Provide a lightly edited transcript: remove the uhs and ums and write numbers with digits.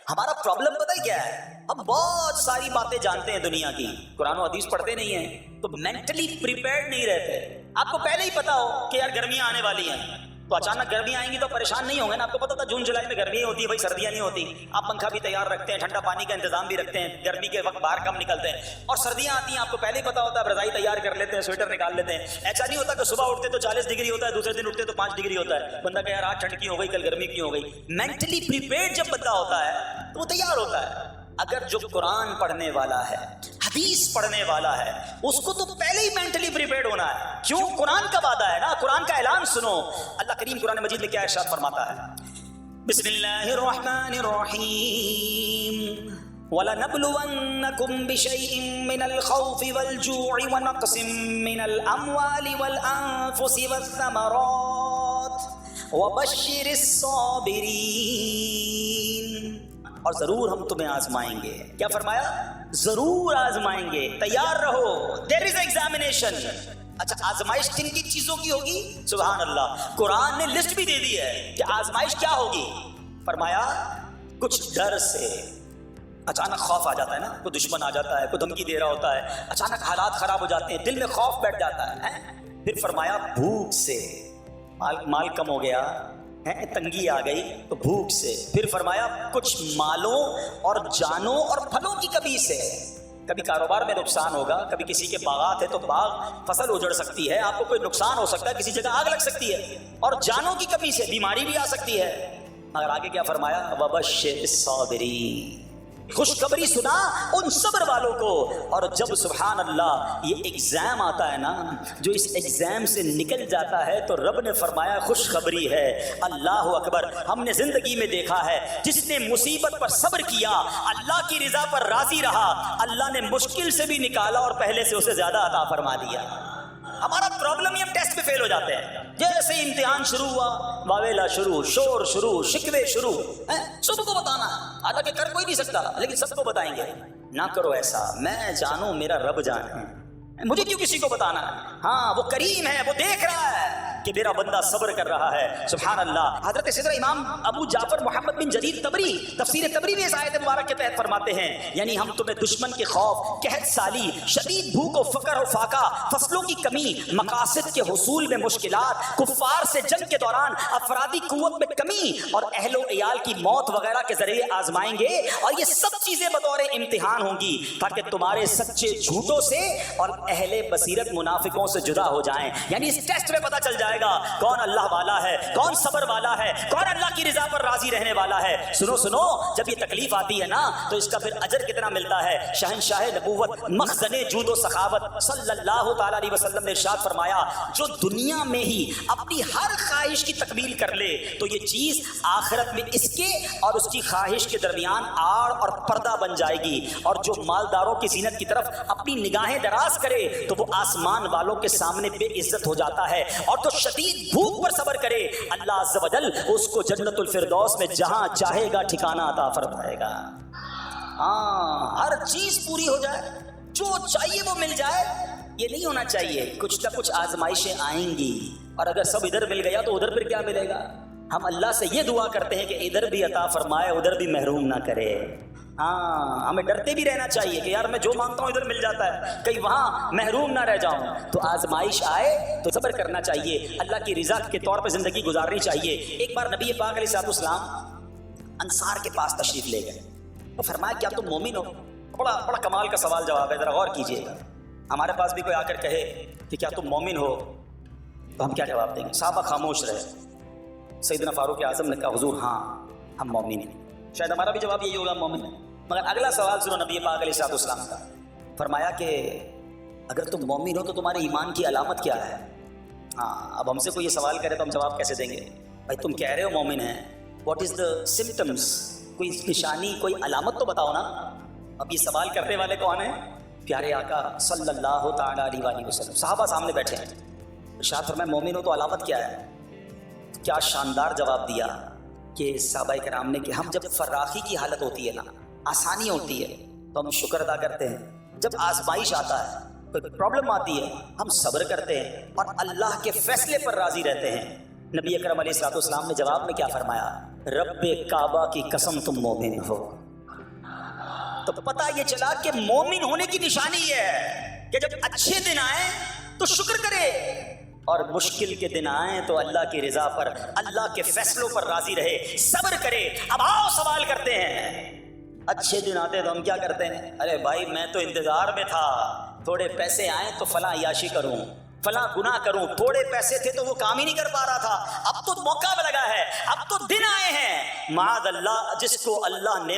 ہمارا پرابلم پتہ ہے کیا ہے؟ ہم بہت ساری باتیں جانتے ہیں دنیا کی، قرآن و حدیث پڑھتے نہیں ہیں، تو مینٹلی پریپیئرڈ نہیں رہتے۔ آپ کو پہلے ہی پتا ہو کہ یار گرمیاں آنے والی ہیں، تو اچانک گرمیاں آئیں گی تو پریشان نہیں ہوں گے نا۔ آپ کو پتا تھا جون جولائی میں گرمی ہوتی ہے، بھائی سردیاں نہیں ہوتی۔ آپ پنکھا بھی تیار رکھتے ہیں، ٹھنڈا پانی کا انتظام بھی رکھتے ہیں، گرمی کے وقت باہر کم نکلتے ہیں، اور سردیاں آتی ہیں آپ کو پہلے ہی پتا ہوتا ہے، رضائی تیار کر لیتے ہیں، سویٹر نکال لیتے ہیں۔ ایسا نہیں ہوتا کہ صبح اٹھتے تو 40 ڈگری ہوتا ہے، دوسرے دن اٹھتے تو 5 ڈگری ہوتا ہے، بندہ کہ یار آج ٹھنڈ کی ہو گئی، کل گرمی کی ہو گئی۔ مینٹلی پریپیئرڈ جب بندہ ہوتا ہے تو وہ تیار ہوتا ہے۔ اگر جو قرآن پڑھنے والا ہے، حدیث پڑھنے والا ہے، اس کو تو پہلے ہی مینٹلی پریپیئرڈ ہونا ہے۔ کیوں؟ قرآن کا وعدہ ہے نا، قرآن کا اعلان سنو۔ اللہ کریم قرآن مجید میں کیا ارشاد فرماتا ہے؟ بسم اللہ الرحمن الرحیم وَلَنَبْلُوَنَّكُمْ بِشَيْءٍ مِّنَ الْخَوْفِ وَالْجُوعِ وَنَقْصٍ مِّنَ الْأَمْوَالِ وَالْأَنفُسِ وَالثَّمَرَاتِ وَبَشِّرِ الصَّابِرِينَ۔ اور ضرور ہم تمہیں آزمائیں گے۔ کیا فرمایا؟ ضرور آزمائیں گے، تیار رہو۔ دیر از ایگزامینیشن۔ اچھا آزمائش کن کی چیزوں کی ہوگی؟ سبحان اللہ، قرآن نے لسٹ بھی دے دی ہے کہ آزمائش کیا ہوگی۔ فرمایا کچھ ڈر سے، اچانک خوف آ جاتا ہے نا، کوئی دشمن آ جاتا ہے، کوئی دھمکی دے رہا ہوتا ہے، اچانک حالات خراب ہو جاتے ہیں، دل میں خوف بیٹھ جاتا ہے۔ پھر فرمایا بھوک سے، مال کم ہو گیا، تنگی آ گئی تو بھوک سے۔ پھر فرمایا کچھ مالوں اور جانوں اور پھلوں کی کمی سے، کبھی کاروبار میں نقصان ہوگا، کبھی کسی کے باغات ہے تو باغ فصل اجڑ سکتی ہے، آپ کو کوئی نقصان ہو سکتا ہے، کسی جگہ آگ لگ سکتی ہے، اور جانوں کی کمی سے بیماری بھی آ سکتی ہے۔ مگر آگے کیا فرمایا؟ وَبَشِّرِ الصَّابِرِينَ، خوشخبری سنا ان صبر والوں کو۔ اور جب سبحان اللہ یہ ایگزام آتا ہے نا، جو اس ایگزام سے نکل جاتا ہے تو رب نے فرمایا خوشخبری ہے۔ اللہ اکبر، ہم نے زندگی میں دیکھا ہے جس نے مصیبت پر صبر کیا، اللہ کی رضا پر راضی رہا، اللہ نے مشکل سے بھی نکالا اور پہلے سے اسے زیادہ عطا فرما دیا۔ ہمارا پرابلم یہ ٹیسٹ پہ فیل ہو جاتے ہیں، جیسے امتحان شروع ہوا واویلا شروع، شور شروع، شکوے شروع، سب کو بتانا ہے، حالانکہ کر کوئی نہیں سکتا لیکن سب کو بتائیں گے۔ نہ کرو ایسا، میں جانوں میرا رب جانے، مجھے کیوں کسی کو بتانا ہے؟ ہاں وہ کریم ہے، وہ دیکھ رہا ہے کہ میرا بندہ صبر کر رہا ہے۔ سبحان اللہ۔ حضرت سیدنا امام ابو جعفر محمد بن جریر طبری تفسیر طبری میں اس آیت مبارک کے تحت فرماتے ہیں، یعنی ہم تمہیں دشمن کے خوف، قحط سالی، شدید بھوک و فقر و فاقہ، فصلوں کی کمی، مقاصد کے حصول میں مشکلات، کفار سے جنگ کے دوران افرادی قوت میں کمی اور اہل و عیال کی موت وغیرہ کے ذریعے آزمائیں گے، اور یہ سب چیزیں بطور امتحان ہوں گی تاکہ تمہارے سچے جھوٹوں سے اور اہل بصیرت منافقوں سے جدا ہو جائیں۔ یعنی اس ٹیسٹ میں پتہ چل جائے گا کون اللہ والا ہے، کون صبر والا ہے، کون اللہ کی رضا پر راضی رہنے والا ہے۔ سنو سنو، جب یہ تکلیف آتی ہے نا تو اس کا پھر اجر کتنا ملتا ہے۔ شہنشاہ نبوت، مخزن جود و سخاوت صلی اللہ تعالی علیہ وسلم نے ارشاد فرمایا، جو دنیا میں ہی اپنی ہر خواہش کی تکمیل کر لے تو یہ چیز آخرت میں اس کے اور اس کی خواہش کے درمیان آڑ اور پردہ بن جائے گی، اور جو مالداروں کی زینت کی طرف اپنی نگاہیں دراز کرے تو وہ آسمان والوں کے سامنے بے عزت ہو جاتا ہے، اور جو شدید بھوک پر صبر کرے اللہ عز و جل اس کو جنت الفردوس میں جہاں چاہے گا ٹھکانہ عطا فرمائے گا۔ ہاں، ہر چیز پوری ہو جائے، جو چاہیے وہ مل جائے، یہ نہیں ہونا چاہیے۔ کچھ نہ کچھ آزمائشیں آئیں گی، اور اگر سب ادھر مل گیا تو ادھر پھر کیا ملے گا؟ ہم اللہ سے یہ دعا کرتے ہیں کہ ادھر بھی عطا فرمائے، ادھر بھی محروم نہ کرے۔ ہاں، ہمیں ڈرتے بھی رہنا چاہیے کہ یار میں جو مانگتا ہوں ادھر مل جاتا ہے، کہیں وہاں محروم نہ رہ جاؤں۔ تو آزمائش آئے تو صبر کرنا چاہیے، اللہ کی رضا کے طور پہ زندگی گزارنی چاہیے۔ ایک بار نبی پاک علیہ الصلوۃ والسلام انصار کے پاس تشریف لے گئے، تو فرمایا کیا تم مومن ہو؟ بڑا کمال کا سوال جواب ہے، ذرا غور کیجیے گا۔ ہمارے پاس بھی کوئی آ کر کہے کہ کیا تم مومن ہو تو ہم کیا جواب دیں گے؟ صحابہ خاموش رہے۔ سیدنا فاروق اعظم نے کہا حضور ہاں ہم مومن ہیں۔ شاید ہمارا بھی جواب یہی ہوگا مومن ہے، مگر اگلا سوال سنو نبی پاک علیہ الصلوۃ والسلام کا۔ فرمایا کہ اگر تم مومن ہو تو تمہارے ایمان کی علامت کیا ہے؟ ہاں، اب ہم سے کوئی یہ سوال کرے تو ہم جواب کیسے دیں گے؟ بھائی تم کہہ رہے ہو مومن ہیں، واٹ از دا سمپٹمس؟ کوئی نشانی، کوئی علامت تو بتاؤ نا۔ اب یہ سوال کرنے والے کون ہیں؟ پیارے آقا صلی اللہ تعالی علیہ وسلم۔ صحابہ سامنے بیٹھے ہیں، ارشاد فرمایا مومن ہو تو علامت کیا ہے؟ کیا شاندار جواب دیا کہ صحابہ کرام نے کہ ہم جب فراخی کی حالت ہوتی ہے نا، آسانی ہوتی ہے تو ہم شکر ادا کرتے ہیں، جب آزمائش آتا ہے، کوئی پرابلم آتی ہے، ہم صبر کرتے ہیں اور اللہ کے فیصلے پر راضی رہتے ہیں۔ نبی اکرم علیہ السلام نے جواب میں کیا فرمایا؟ رب کعبہ کی قسم تم مومن ہو۔ تو پتہ یہ چلا کہ مومن ہونے کی نشانی یہ ہے کہ جب اچھے دن آئیں تو شکر کرے، اور مشکل کے دن آئیں تو اللہ کی رضا پر، اللہ کے فیصلوں پر راضی رہے، صبر کرے۔ اب آؤ سوال کرتے ہیں، اچھے دن آتے تو ہم کیا کرتے ہیں؟ ارے بھائی میں تو انتظار میں تھا، تھوڑے پیسے آئیں تو فلاں عیاشی کروں، فلاں گناہ کروں، تھوڑے پیسے تھے تو وہ کام ہی نہیں کر پا رہا تھا، اب تو موقع لگا ہے، اب تو دن آئے ہیں۔ معاذ اللہ، جس کو اللہ نے